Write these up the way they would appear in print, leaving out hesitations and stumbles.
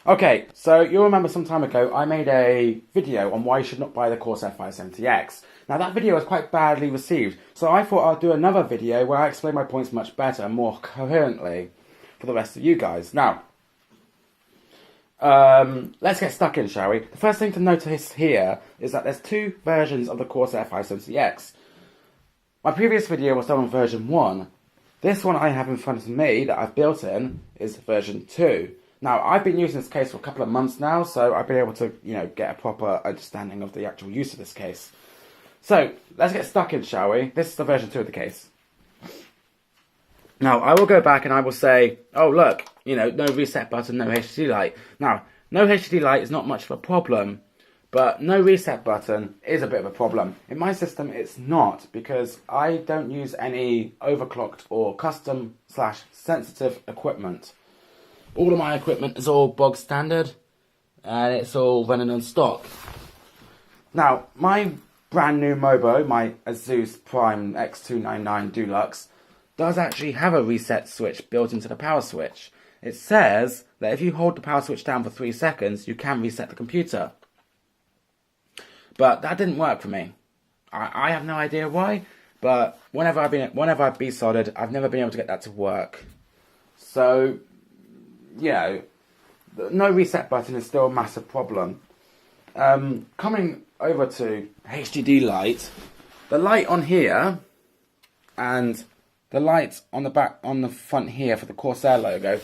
Okay, so you'll remember some time ago I made a video on why you should not buy the Corsair 570X. Now that video was quite badly received, so I thought I'd do another video where I explain my points much better and more coherently for the rest of you guys. Now, let's get stuck in, shall we? The first thing to notice here is that there's two versions of the Corsair 570X. My previous video was done on version 1. This one I have in front of me that I've built in is version 2. Now, I've been using this case for a couple of months now, so I've been able to, get a proper understanding of the actual use of this case. So, let's get stuck in, shall we? This is the version 2 of the case. Now, I will go back and I will say, oh, look, no reset button, no HDD light. Now, no HDD light is not much of a problem, but no reset button is a bit of a problem. In my system, it's not, because I don't use any overclocked or custom/sensitive equipment. All of my equipment is all bog standard, and it's all running on stock. Now, my brand new Mobo, my Asus Prime X299 Deluxe, does actually have a reset switch built into the power switch. It says that if you hold the power switch down for 3 seconds, you can reset the computer. But that didn't work for me. I have no idea why, but whenever I've B-solded, I've never been able to get that to work. So, no reset button is still a massive problem. Coming over to HDD light, the light on here and the light on the front here for the Corsair logo,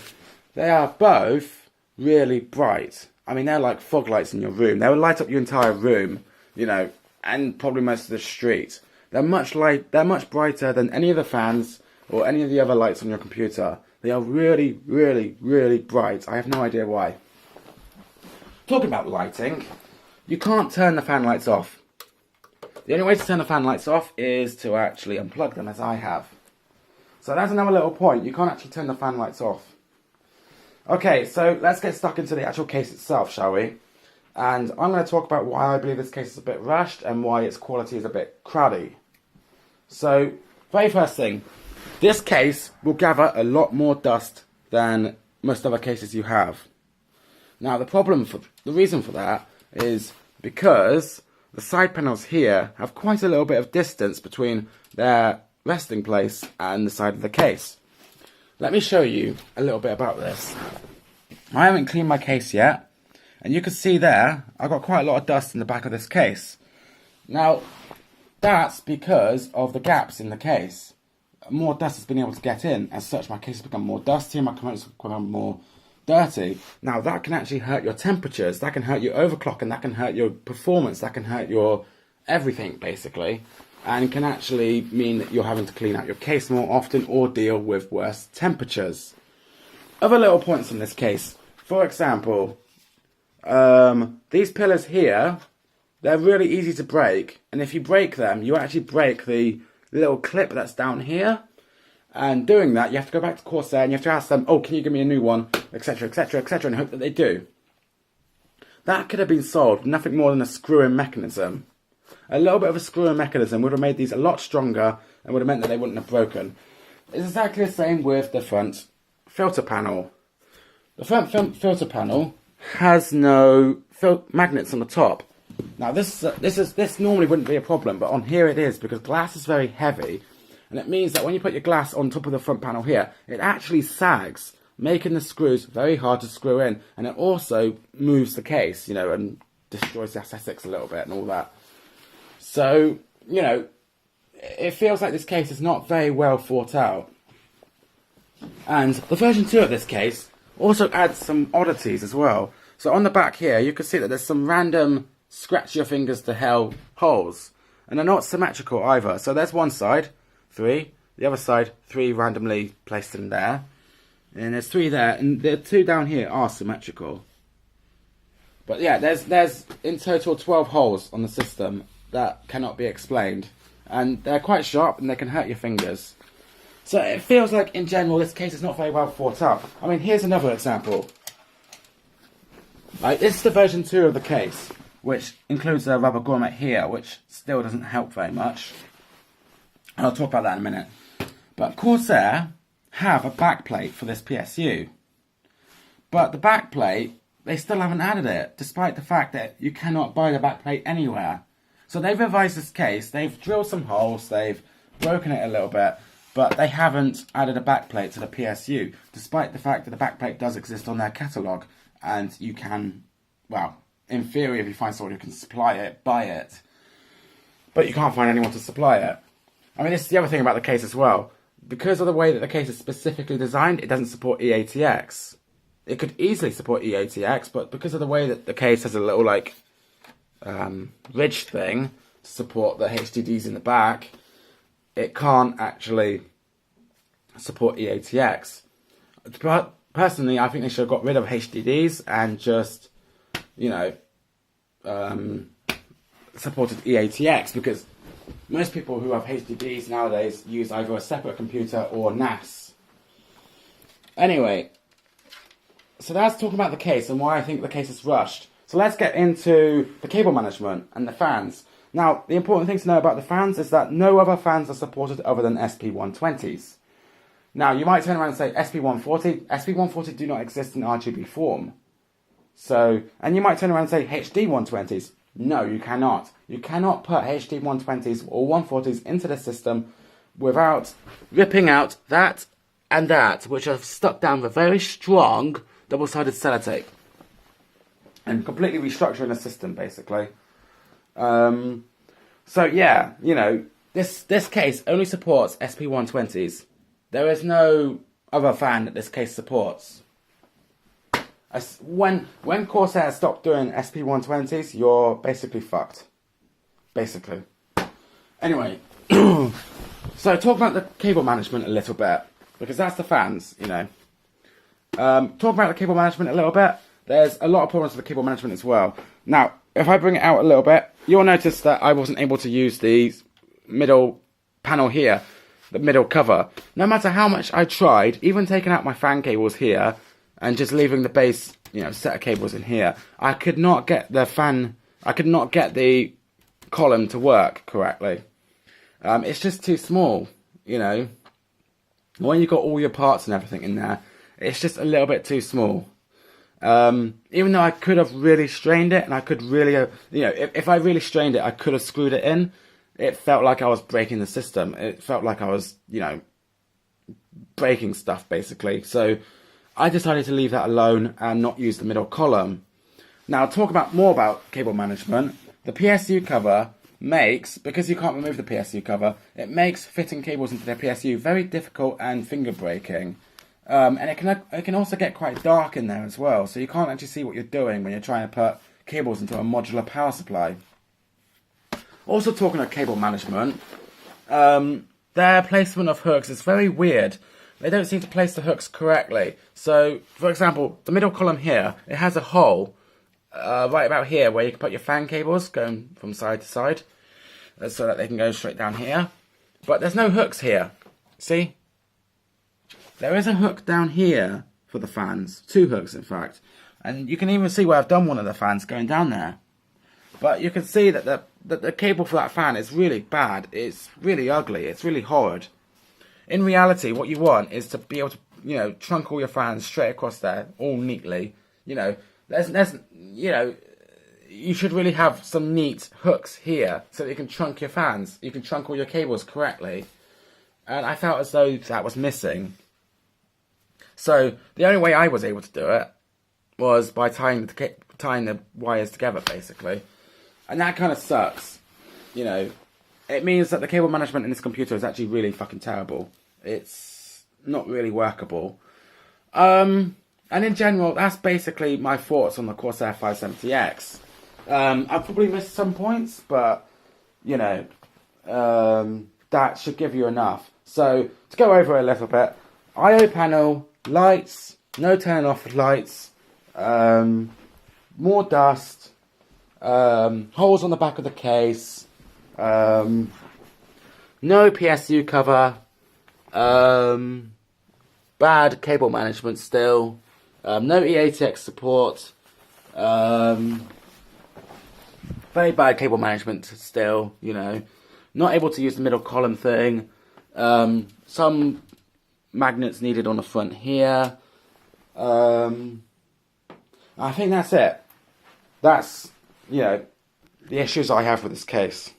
they are both really bright. I mean, they're like fog lights in your room. They will light up your entire room, and probably most of the street. They're much brighter than any of the fans or any of the other lights on your computer. They are really, really, really bright. I have no idea why. Talking about lighting, you can't turn the fan lights off. The only way to turn the fan lights off is to actually unplug them, as I have. So that's another little point. You can't actually turn the fan lights off. Okay, so let's get stuck into the actual case itself, shall we? And I'm going to talk about why I believe this case is a bit rushed and why its quality is a bit cruddy. So, very first thing, this case will gather a lot more dust than most other cases you have. Now, the reason for that is because the side panels here have quite a little bit of distance between their resting place and the side of the case. Let me show you a little bit about this. I haven't cleaned my case yet, and you can see there, I've got quite a lot of dust in the back of this case. Now, that's because of the gaps in the case. More dust has been able to get in. As such, my case has become more dusty and my components have become more dirty. Now, that can actually hurt your temperatures, that can hurt your overclock, and that can hurt your performance, that can hurt your everything, basically. And can actually mean that you're having to clean out your case more often or deal with worse temperatures. Other little points in this case. For example, these pillars here, they're really easy to break. And if you break them, you actually break the little clip that's down here. And doing that, you have to go back to Corsair and you have to ask them, oh, can you give me a new one, etc, etc, etc, and hope that they do. That could have been solved with nothing more than a screw-in mechanism. A little bit of a screw-in mechanism would have made these a lot stronger and would have meant that they wouldn't have broken. It's exactly the same with the front filter panel. The front filter panel has no magnets on the top. Now this normally wouldn't be a problem, but on here it is, because glass is very heavy, and it means that when you put your glass on top of the front panel here, it actually sags, making the screws very hard to screw in, and it also moves the case, and destroys the aesthetics a little bit and all that. So, it feels like this case is not very well thought out. And the version 2 of this case also adds some oddities as well. So on the back here, you can see that there's some random scratch your fingers to hell holes. And they're not symmetrical either. So there's one side, 3. The other side, 3 randomly placed in there. And there's 3 there. And the 2 down here are symmetrical. But yeah, there's in total 12 holes on the system that cannot be explained. And they're quite sharp and they can hurt your fingers. So it feels like, in general, this case is not very well thought out. I mean, here's another example. Right, this is the version 2 of the case, which includes a rubber grommet here, which still doesn't help very much. And I'll talk about that in a minute. But Corsair have a backplate for this PSU. But the backplate they still haven't added it, despite the fact that you cannot buy the backplate anywhere. So they've revised this case, they've drilled some holes, they've broken it a little bit, but they haven't added a backplate to the PSU, despite the fact that the backplate does exist on their catalogue, and you can, well, in theory, if you find someone who can supply it, buy it. But you can't find anyone to supply it. I mean, this is the other thing about the case as well. Because of the way that the case is specifically designed, it doesn't support EATX. It could easily support EATX, but because of the way that the case has a little, like, ridge thing to support the HDDs in the back, it can't actually support EATX. But personally, I think they should have got rid of HDDs and just, you know, supported EATX, because most people who have HDDs nowadays use either a separate computer or NAS. Anyway, so that's talking about the case and why I think the case is rushed. So let's get into the cable management and the fans. Now, the important thing to know about the fans is that no other fans are supported other than SP120s. Now, you might turn around and say SP140. SP140 do not exist in RGB form. So, and you might turn around and say HD120s. No, you cannot. You cannot put HD120s or 140s into the system without ripping out that and that, which are stuck down with very strong double-sided sellotape, and completely restructuring the system, basically. So yeah, you know, this case only supports SP120s. There is no other fan that this case supports. When Corsair stopped doing SP120s, you're basically fucked. Basically. Anyway, so talk about the cable management a little bit, because that's the fans, you know. Talk about the cable management a little bit. There's a lot of problems with the cable management as well. Now, if I bring it out a little bit, you'll notice that I wasn't able to use the middle panel here, the middle cover. No matter how much I tried, even taking out my fan cables here and just leaving the base, you know, set of cables in here, I could not get the column to work correctly. It's just too small, you know. When you've got all your parts and everything in there, it's just a little bit too small. Even though I could have really strained it, and I could really, you know, if I really strained it, I could have screwed it in. It felt like I was breaking the system. It felt like I was, you know, breaking stuff, basically. So I decided to leave that alone and not use the middle column. Now, talk more about cable management. The PSU cover makes, because you can't remove the PSU cover, it makes fitting cables into the PSU very difficult and finger breaking. And it can also get quite dark in there as well, so you can't actually see what you're doing when you're trying to put cables into a modular power supply. Also, talking of cable management, their placement of hooks is very weird. They don't seem to place the hooks correctly. So, for example, the middle column here, it has a hole right about here where you can put your fan cables going from side to side, so that they can go straight down here. But there's no hooks here. See? There is a hook down here for the fans. 2 hooks, in fact. And you can even see where I've done one of the fans going down there. But you can see that the cable for that fan is really bad. It's really ugly. It's really horrid. In reality, what you want is to be able to, you know, trunk all your fans straight across there, all neatly. You know, you know, you should really have some neat hooks here so that you can trunk your fans. You can trunk all your cables correctly. And I felt as though that was missing. So the only way I was able to do it was by tying the wires together, basically. And that kind of sucks. You know, it means that the cable management in this computer is actually really fucking terrible. It's not really workable. And in general, that's basically my thoughts on the Corsair 570X. I've probably missed some points, but, you know, that should give you enough. So, to go over it a little bit, I/O panel, lights, no turn off lights, more dust, holes on the back of the case, no PSU cover, bad cable management still, no EATX support, very bad cable management still, you know, not able to use the middle column thing, some magnets needed on the front here, I think that's it. That's, you know, the issues I have with this case.